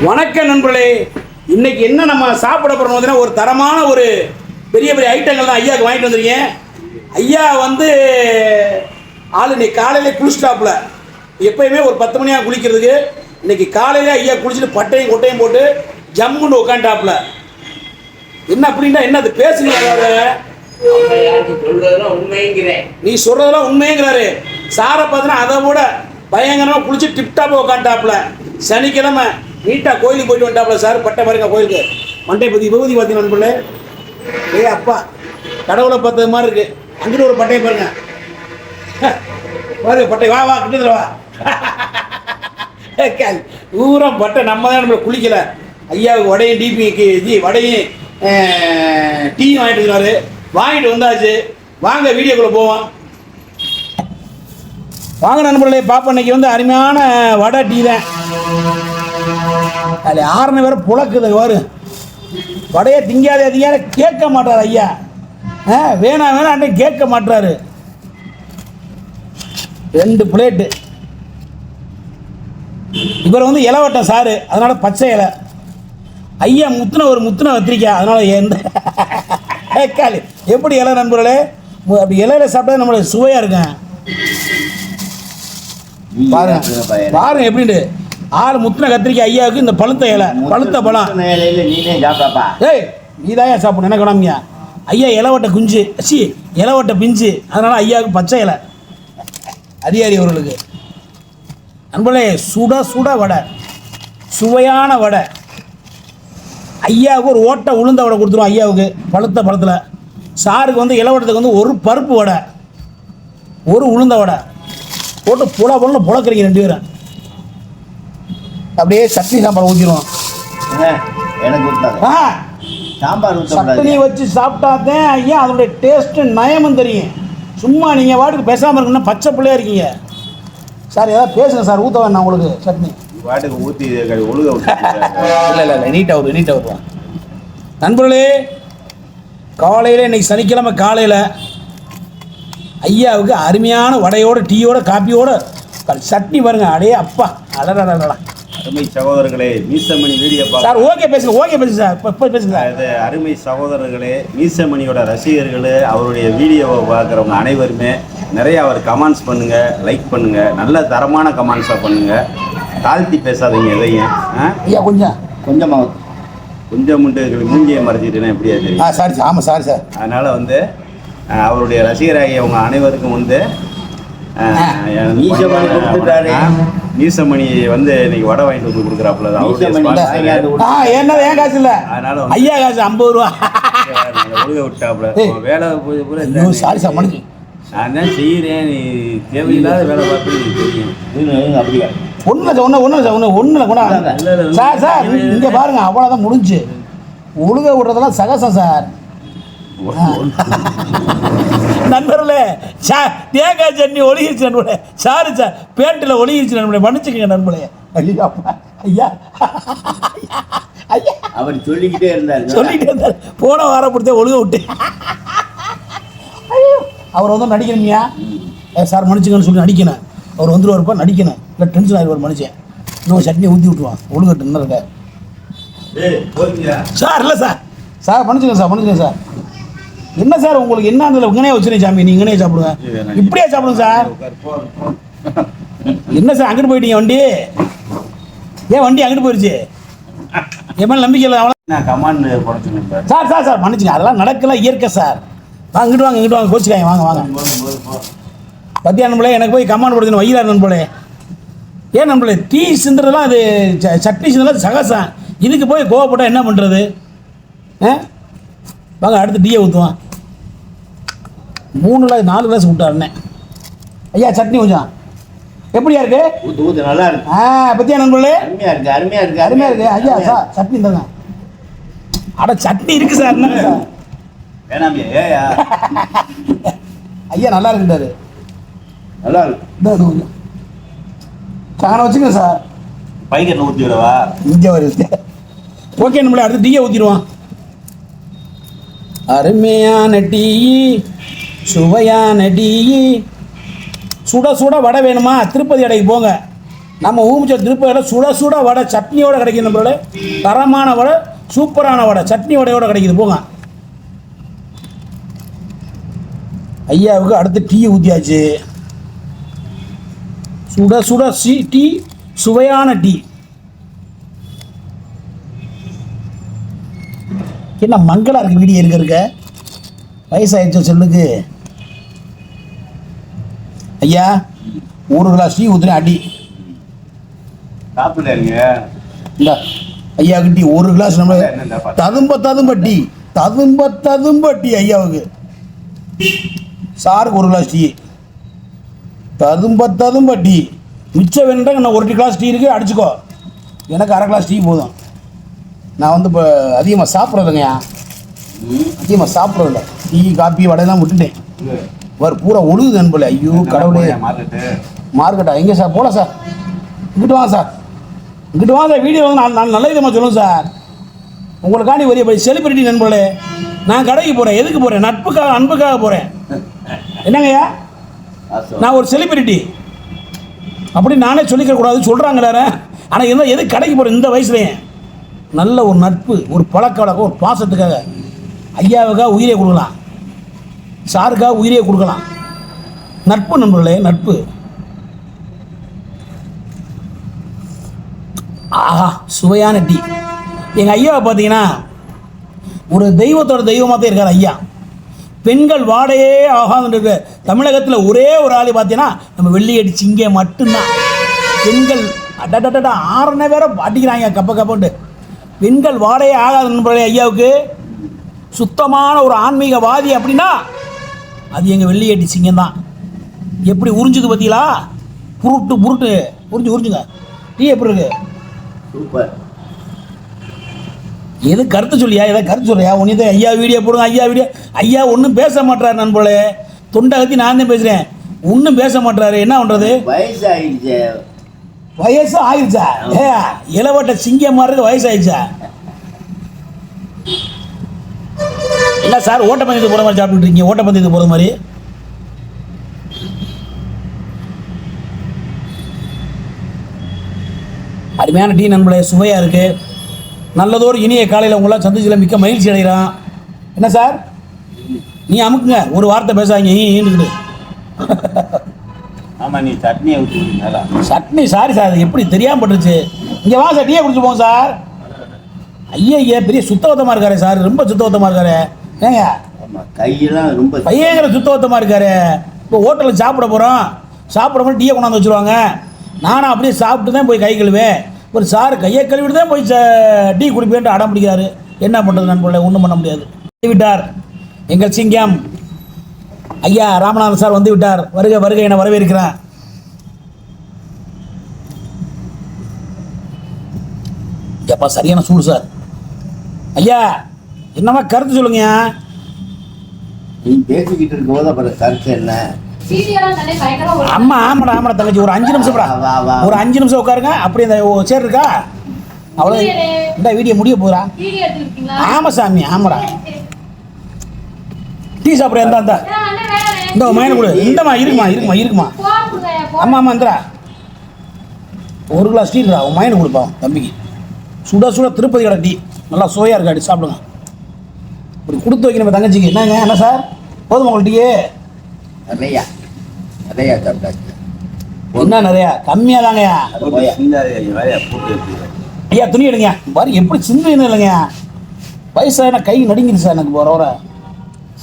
வணக்கம் நண்பர்களே. இன்னைக்கு என்ன நம்ம சாப்பிட போறோம்? ஒரு தரமான ஒரு பெரிய பெரிய ஐட்டங்கள் தான் ஐயாவுக்கு வாங்கிட்டு வந்திருக்கேன். ஐயா வந்து ஆள் இன்னைக்கு காலையில குளிச்சிட்டாப்புல. எப்பயுமே ஒரு 10 மணியாக குளிக்கிறதுக்கு இன்னைக்கு காலையில ஐயா குளிச்சுட்டு பட்டையும் கொட்டையும் போட்டு ஜம்முன்னு உட்காந்துட்டாப்புல. என்ன அப்படின்னா என்ன அது பேசுங்க? நீ சொல்றதெல்லாம் உண்மைங்கிறாரு. சாரை பார்த்தனா அதை விட பயங்கரமாக குளிச்சு டிப்டாப்பாக உட்காந்துட்டாப்புல. சனிக்கிழமை நீட்டாக கோயிலுக்கு போயிட்டு வந்துட்டாப்புல சார். பட்டை பாருங்க கோயிலுக்கு மண்டை பற்றி விபூதி பார்த்தீங்க நண்பர்களே. அப்பா கடவுளை பார்த்தது மாதிரி இருக்கு. அங்கிட்டு ஒரு பட்டையை பாருங்க பாருங்க பட்டை. வா வா கிட்டத்தில் வா. ஊரம் பட்டை நம்ம தான் நம்மளை குளிக்கல. ஐயாவுக்கு வடையும் டிபி வடையும் டீயும் வாங்கிட்டு இருக்கிறாரு. வாங்கிட்டு வந்தாச்சு. வாங்க வீடியோக்குள்ளே போவோம். வாங்க நண்பர்களே. பாப்பா இன்னைக்கு வந்து அருமையான வடை டீ தான். அதில் 6 பேர் புழக்குது. வரும் வடையை திங்காதே திங்காத கேட்க மாட்டார் ஐயா. வேணாம் வேணாம் கேட்க மாட்டாரு. 2 பிளேட்டு. இவர் வந்து இலவட்டம் சாரு, அதனால பச்சை இலை. ஐயா முத்துன வத்திரிக்கா, அதனால எந்த காலி எப்படி இலை நண்பர்களே. அப்படி இலையில சாப்பிட்டா நம்மளுக்கு சுவையா இருக்கும். பாருங்க எப்படின்னு 6 முத்தின கத்திரிக்காய் ஐயாவுக்கு. இந்த பழுத்த இலை, பழுத்த பழம். ஏய் நீதாயா சாப்பிடணும், என்ன கிளம்பியா? ஐயா இலவட்ட குஞ்சு இலவட்ட பிஞ்சு, அதனால ஐயாவுக்கு பச்சை இலை. அதிகாரி அவர்களுக்கு நண்பர்களே சுட சுட வடை, சுவையான வடை. ஐயாவுக்கு ஒரு ஓட்டை உளுந்த வடை கொடுத்துருவோம். ஐயாவுக்கு பழுத்த பழத்தில். சாருக்கு வந்து இலவட்டத்துக்கு வந்து ஒரு பருப்பு வடை, ஒரு உளுந்த வடை போட்டு புழக்கிறீங்க 2 பேரும். அப்படியே சட்னி சாம்பார் ஊற்றிடுவோம். சாம்பார் சட்னி வச்சு சாப்பிட்டாதான் ஐயா அதோடைய டேஸ்ட்டு நயமும் தெரியும். சும்மா நீங்கள் வாட்டுக்கு பேசாமல் இருக்குன்னா பச்சை பிள்ளையா இருக்கீங்க. சார் ஏதாவது பேசுங்க சார். ஊற்ற வேணாம் உங்களுக்கு சட்னி வாட்டுக்கு ஊற்றி ஒழுக. இல்லை நீட்டாக வருவான். நண்பர்களே காலையில் இன்னைக்கு சனிக்கிழமை காலையில் ஐயாவுக்கு அருமையான வடையோட டீயோட காப்பியோட சட்னி பாருங்க. அடே அப்பா அடடா. அருமை சகோதரர்களே, மீசமணி வீடியோ சார் ஓகே பேசுங்க சார். பேசுங்க சார். இது அருமை சகோதரர்களே, மீசமணியோட ரசிகர்கள், அவருடைய வீடியோவை பார்க்குறவங்க அனைவருமே நிறைய அவர் கமெண்ட்ஸ் பண்ணுங்க, லைக் பண்ணுங்க, நல்ல தரமான கமெண்ட்ஸாக பண்ணுங்க. தாழ்த்தி பேசாதீங்க எதையும். ஐயா கொஞ்சமாக முண்டு மூஞ்சியை மறைச்சிட்டுனா எப்படியா தெரியும்? Sorry sir. ஆமாம் சார். அதனால் வந்து அவருடைய ரசிகராகியவங்க அனைவருக்கும் வந்து மீசமணி வந்து இன்னைக்கு வடை வாங்கிட்டு வந்து கொடுக்குறாப்புல. என்னது ஏன் காசு இல்லை, அதனால ஐயா காசு 50 ரூபா ஒழுக விட்டாப்புல. வேலை சாரி சார் மனுச்சு. நான் தான் செய்கிறேன், நீ தேவையில்லாத வேலை பார்த்து தெரியும். அப்படியா ஒன்றும் சார் இங்கே பாருங்க. அவ்வளோதான் முடிஞ்சு. ஒழுக விடுறதெல்லாம் சகசம் சார். நண்பர்களே தேங்காய் சட்னி ஒழுகிருச்சு நண்பர்களே. சாரு சார் பேட்டில் ஒழுகிருச்சு நண்பர்களே, மன்னிச்சுக்கங்க நண்பர்களே. ஐயா அவர் சொல்லிக்கிட்டே இருந்தார். போன வாரம் பிடிச்ச ஒழுக விட்டு அவர் வந்து நடிக்கணும்யா. சார் மன்னிச்சுக்கன்னு சொல்லி நடிக்கணும். அவர் வந்துருவாருப்பா நடிக்கணும். இல்லை டென்ஷன் ஆகிடுவார் மனுஷன். இன்னும் சட்னி ஊற்றி விட்டுருவான். ஒழுங்கட்டு இன்னும் இருக்க சார். இல்லை சார் மன்னிச்சுக்கங்க சார். என்ன சார் உங்களுக்கு என்ன இங்கனே வச்சுருங்க சாமி. நீங்கள் இங்கனே சாப்பிடுங்க, இப்படியே சாப்பிடுங்க சார். என்ன சார் அங்கிட்டு போயிட்டீங்க? வண்டி ஏன் வண்டி அங்கிட்டு போயிடுச்சு? என் மேலே நம்பிக்கை இல்லை. அவ்வளோ சார் மன்னிச்சுங்க. அதெல்லாம் நடக்கலாம், இயற்கை சார். இங்கிட்டு வாங்க கோச்சிக்காங்க. வாங்க பத்தியா நண்பர்களே. எனக்கு போய் கமாண்ட் போடுறது வைக்கிறார் நண்பர்களே. ஏன் நண்பர்களே டீ சிந்துறதுலாம் அது சட்னி சிந்துறதுலாம் சகசம். இதுக்கு போய் கோவப்பட்டால் என்ன பண்ணுறது? வாங்க அடுத்து டீயை ஊற்றுவான். 4 கிளாஸ் விட்டாருண்ணே. ஐயா சட்னி கொஞ்சம் எப்படியா இருக்கு? ஊற்று நல்லா இருக்கு. பத்தியா நண்பர்களே அருமையாக இருக்கு. ஐயா சார் சட்னி தங்க. அட சட்னி இருக்கு சார். என்ன சார் வேணாமே? ஐயா நல்லா இருக்குட்டாரு. நல்லா இருக்கு. கொஞ்சம் சாணம் வச்சுக்கோங்க சார். பைக்கெட்டில் ஊற்றி விடவா? இங்கே வருது. ஓகே நம்மளே அடுத்து டீயை ஊற்றிடுவான். அருமையான டீ, சுவையான டீ. சுட சுட வடை வேணுமா? திருப்பதி கடைக்கு போங்க. நம்ம ஊமிச்ச திருப்பதியில் சுட சுட வடை சட்னியோட கிடைக்குது நம்மளோட தரமான வடை, சூப்பரான வடை, சட்னி வடையோட கிடைக்குது. போங்க. ஐயாவுக்கு அடுத்து டீ ஊற்றியாச்சு. சுட சுட டீ, சுவையான டீ. என்ன மங்களா இருக்கு வீடியோ இருக்க வயசாயிடுச்சு சொல்லுக்கு. ஐயா 1 கிளாஸ் டீ ஊற்றுனேன் அடி. சாப்பிடுங்க இந்த ஐயாவுக்கு டீ 1 கிளாஸ் நம்ம ததும்ப டீ ஐயாவுக்கு. சாருக்கு 1 கிளாஸ் டீ, ததும்ப டீ. மிச்சம் வேணுன்றா நான் 1 கிளாஸ் டீ இருக்குது, அடிச்சுக்கோ. எனக்கு 1/2 கிளாஸ் டீ போதும். நான் வந்து இப்போ அதிகமாக சாப்பிட்றதுங்கய்யா, அதிகமாக சாப்பிட்றதில்ல. டீ காப்பி வடையெல்லாம் விட்டுட்டேன். வேறு பூரா ஒழுகுது நண்பர்களே. ஐயோ கடவுளே. மார்க்கெட்டா எங்கே சார்? போகல சார். இங்கிட்டு வாங்க சார், இங்கிட்டு வாங்க சார். வீடியோ வந்து நான் நல்ல விதமாக சொல்லுங்கள் சார். உங்களுக்காண்டி ஒரு செலிபிரிட்டி நண்பர்களே. நான் கடைக்கு போகிறேன். எதுக்கு போகிறேன்? நட்புக்காக, அன்புக்காக போகிறேன். என்னங்கய்யா, நான் ஒரு செலிபிரிட்டி அப்படி நானே சொல்லிக்க கூடாது சொல்கிறாங்க எல்லாரும். ஆனால் என்ன எதுக்கு கடைக்கு போகிறேன்? இந்த வயசுலேயே நல்ல ஒரு நட்பு, ஒரு பழக்க வழக்கம், ஒரு பாசத்துக்காக ஐயாவுக்காக உயிரே கொடுக்கலாம், சாருக்காக உயிரே கொடுக்கலாம். நட்பு நண்பர்களே, நட்பு. ஆஹா, சுவையான டீ. எங்கள் ஐயாவை பார்த்தீங்கன்னா ஒரு தெய்வத்தோட தெய்வமாக தான் இருக்கார் ஐயா. பெண்கள் வாடையே ஆகாதுன்ற தமிழகத்தில் ஒரே ஒரு ஆள் பார்த்தீங்கன்னா நம்ம வெள்ளியடி சிங்கே மட்டும்தான். பெண்கள் அடடடா 6 பேரை அடிக்கிறாங்க கப்பன்ட்டு. பெண்கள் வாடையே ஆகாது நண்பர்களே. ஐயாவுக்கு சுத்தமான ஒரு ஆன்மீகவாதி அப்படின்னா அது எங்கள் வெள்ளியடி சிங்கம் தான். எப்படி உறிஞ்சுது பார்த்தீங்களா? புருட்டு உறிஞ்சுங்க. டீ எப்படி இருக்கு? சூப்பர். எது கருத்து சொல்லியா? எதாவது கருத்து சொல்றியா? உன்னை ஐயா வீடியோ போடுங்க, ஐயா வீடியோ. ஐயா ஒன்றும் பேச மாட்டார் நண்பர்களே. தொண்டை கத்தி நான் தான் பேசுகிறேன், ஒன்றும் பேச மாட்டாரு. என்ன பண்ணுறது? வயசு ஆயிடுச்சா? இளவட்ட சிங்கம் மாதிரி வயசு ஆயிடுச்சா? இல்லை சார், ஓட்டப்பந்தயத்துக்கு போகிற மாதிரி சாப்பிட்டு இருக்கீங்க. ஓட்டப்பந்தயத்துக்கு போகிற மாதிரி. அருமையான டீ நண்பர்களே, சுவையாக இருக்குது. நல்லதோர் இனிய காலையில் உங்களாம் சந்திச்சில் மிக்க மகிழ்ச்சி அடைகிறான். என்ன சார், நீ அமுக்குங்க, ஒரு வார்த்தை பேசாதீங்க. ஈண்டுக்கிட்டு ஆமாம், நீ சட்னியை ஊற்றுவீங்களா? சட்னி சாரி சார், எப்படி தெரியாமல் பட்டுருச்சு. இங்கே வாங்க சார், டீயை குடிச்சு போங்க சார். ஐயா பெரிய சுத்தவத்தமாக இருக்காரு சார், ரொம்ப சுத்தவத்தமாக இருக்காரு. ஏங்க கையெல்லாம் ரொம்ப பையங்கிற சுத்தவத்தமாக இருக்காரு. இப்போ ஹோட்டலில் சாப்பிட போகிறோம், சாப்பிட்றப்ப டீயை கொண்டாந்து வச்சுருவாங்க. நானும் அப்படியே சாப்பிட்டு தான் போய் கை கழுவேன். ஒரு சார் கையை கழுவிட்டு தான் போய் டீ குடிப்பேன்ட்டு அடம் பிடிக்கிறாரு. என்ன பண்ணுறது நண்பர்களே, ஒன்றும் பண்ண முடியாது. விட்டார் எங்கள் சிங்கம் ஐயா ராமநாதன் சார் வந்து விட்டார். வருக வருக என வரவேற்கிறேன். எப்பா சரியான சூடு சார். ஐயா என்னமா கருத்து சொல்லுங்க. நீ பேசிக்கிட்டு இருக்கும்போது அப்புறம் கருத்து என்ன? ஆமா ஆமாடா தங்கச்சி, ஒரு 5 நிமிஷம் ஒரு 5 நிமிஷம் உட்காருங்க. அப்படி இந்த சேர் இருக்கா? அவ்வளோ இந்த வீடியோ முடிய போகிறா. ஆமா சாமி, ஆமாடா. டீ சாப்பிட்ற இருந்தா இந்த மைனை கொடு. இந்தமா இருக்குமா. ஆமா இந்தரா 1 கிளாஸ் டீ இருக்கா, உன் மைனை கொடுப்பா தம்பிக்கு. சுட சுட திருப்பதி கடை டீ நல்லா சுவையாக இருக்கா. அடி சாப்பிடுங்க. இப்படி கொடுத்து வைக்கணும் தங்கச்சிக்கு. என்னங்க என்ன சார், போதுமா உங்களுக்கு டீ? நிறையா சாப்பிட்டாச்சு. என்ன நிறையா? கம்மியாக தாங்கய்யா. ஐயா துணி எடுங்க பாரு, எப்படி சிந்தனை இல்லைங்க. வயசான கை நடுங்கிது சார் எனக்கு போகிற வர.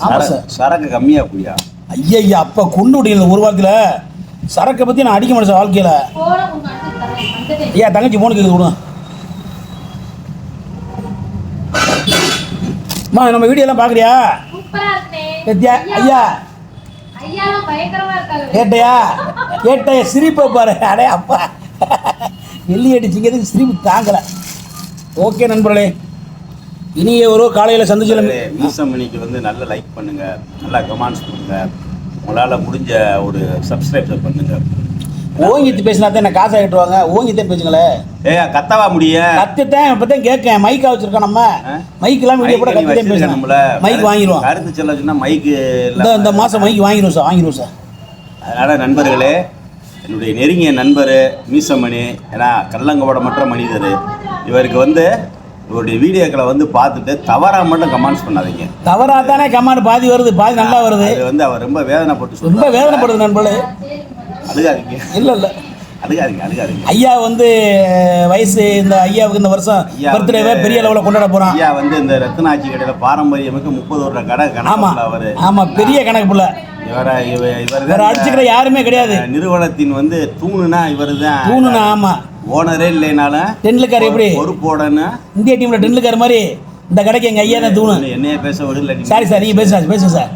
ஆமாம் சார், சரக்கு கம்மியாக போயா? ஐயா அப்போ கொண்டு விடல ஒரு வாரத்தில். சரக்கை பற்றி நான் அடிக்க மாட்டேன் சார் வாழ்க்கையில். ஐயா தங்கச்சி போன கேட்குது விடுங்க. அம்மா நம்ம வீடியோலாம் பார்க்குறியா? ஐயா கேட்டையா சிரிப்பை பாரு. அடே அப்பா, வெள்ளி அடிச்சிங்கிறதுக்கு சிரிப்பு தாங்கலை. ஓகே நண்பர்களே, இனிய ஒரு காலையில் சந்திச்சு மீசமணிக்கு வந்து நல்ல லைக் பண்ணுங்க, நல்லா கமெண்ட்ஸ் பண்ணுங்க, உங்களால் முடிஞ்ச ஒரு சப்ஸ்கிரைப் பண்ணுங்க. ஓங்கிட்டு பேசினா தான் என்ன காசை கட்டுவாங்க. ஓங்கிட்டே பேசுங்களே. கத்தவா முடியும்? கத்துட்டேன் இப்பதான் கேட்கேன். மைக்கா வச்சிருக்கோம் நம்ம. மைக்கெல்லாம் வீடியோ கூட கத்திட்டே பேசணும். மைக் வாங்கிடுவோம். கருத்து சொல்ல சொன்னா மைக்கு இந்த மாசம் மைக் வாங்கிடுவோம் சார். அதனால நண்பர்களே, என்னுடைய நெருங்கிய நண்பர் மீசமணி, ஏன்னா கள்ளங்கபடமற்ற மனிதர். இவருக்கு வந்து இவருடைய வீடியோக்களை வந்து பார்த்துட்டு தவறாக மட்டும் கமெண்ட்ஸ் பண்ணாதீங்க. தவறாக தானே கமெண்ட் பாதி வருது, பாதி நல்லா வருது. அது வந்து அவர் ரொம்ப வேதனைப்பட்டு ரொம்ப வேதனைப்படுது நண்பர்களே. அழுகாதீங்க, இல்லை இல்லை அழுகாதீங்க. ஐயா வந்து வயசு, இந்த ஐயாவுக்கு இந்த வருஷம் பர்த்டேவே பெரிய லெவலில் கொண்டாட போகிறோம். ஐயா வந்து இந்த ரத்னாட்சி கடையில் பாரம்பரியமிக்க 30 வருட கடை கணக்கு. அவர் ஆமாம், பெரிய கணக்கு பிள்ளை. இவர் அடிச்சுக்கிற யாருமே கிடையாது. நிறுவனத்தின் வந்து தூணுனா இவர் தான் தூணுனா. ஆமா, ஓனரே இல்லைனாலும் டென்லுக்கார் எப்படி பொறுப்போடன்னு இந்திய டீம்ல டென்லுக்கார் மாதிரி இந்த கடைக்கு எங்க ஐயா தான் தூணு. என்னைய பேச விடல. சாரி சார், நீங்க பேசுங்க சார்.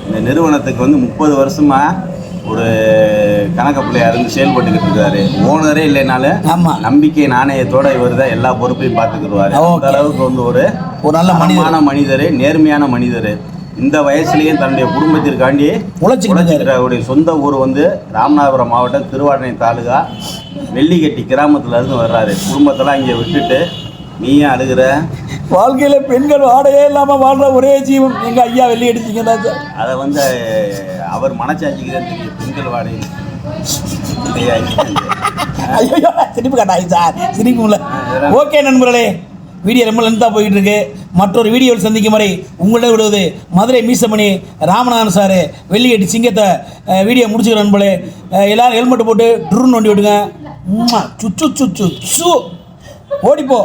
இந்த நிறுவனத்துக்கு வந்து 30 வருஷமா ஒரு கணக்க பிள்ளையா இருந்து செயல்பட்டுக்கிட்டு இருக்காரு. ஓனரே இல்லைனாலும் நம்பிக்கை நாணயத்தோட இவர் தான் எல்லா பொறுப்பையும் பார்த்துக்கிடுவாரு. அந்த அளவுக்கு வந்து ஒரு நல்ல மனிதர், நேர்மையான மனிதர். இந்த வயசுலேயும் தன்னுடைய குடும்பத்திற்காண்டி உழைச்சிக்கிட்டு சொந்த ஊர் வந்து ராமநாதபுரம் மாவட்டம் திருவாடனை தாலுகா வெள்ளிக்கட்டி கிராமத்துல இருந்து வர்றாரு. குடும்பத்தெல்லாம் இங்கே விட்டுட்டு நீயே அழுகிற. வாழ்க்கையில பெண்கள் வாடகையே இல்லாம வாழ்ற ஒரே ஜீவன் எங்க ஐயா வெள்ளி அடிச்சிங்க. அதை வந்து அவர் மனச்சாட்சிக்கு தான் தெரியும். பெண்கள் வாடகை ஐயோ சிரிப்பு காட்டாங்க சார், சிரிப்புல. ஓகே நண்பர்களே, வீடியோ ரொம்ப லென்த்தாக போயிட்டு இருக்கு. மற்றொரு வீடியோவில் சந்திக்கும் வரை உங்களிடம் விடுவது மதுரை மீசமணி ராமநாதன் சார். வெள்ளிக்கட்டி சிங்கத்தை வீடியோ முடிச்சுக்கிற நண்பர்களே. எல்லாரும் ஹெல்மெட் போட்டு ட்ரூன் வண்டி விடுங்க. சுச்சு சுச்சு சு ஓடிப்போ.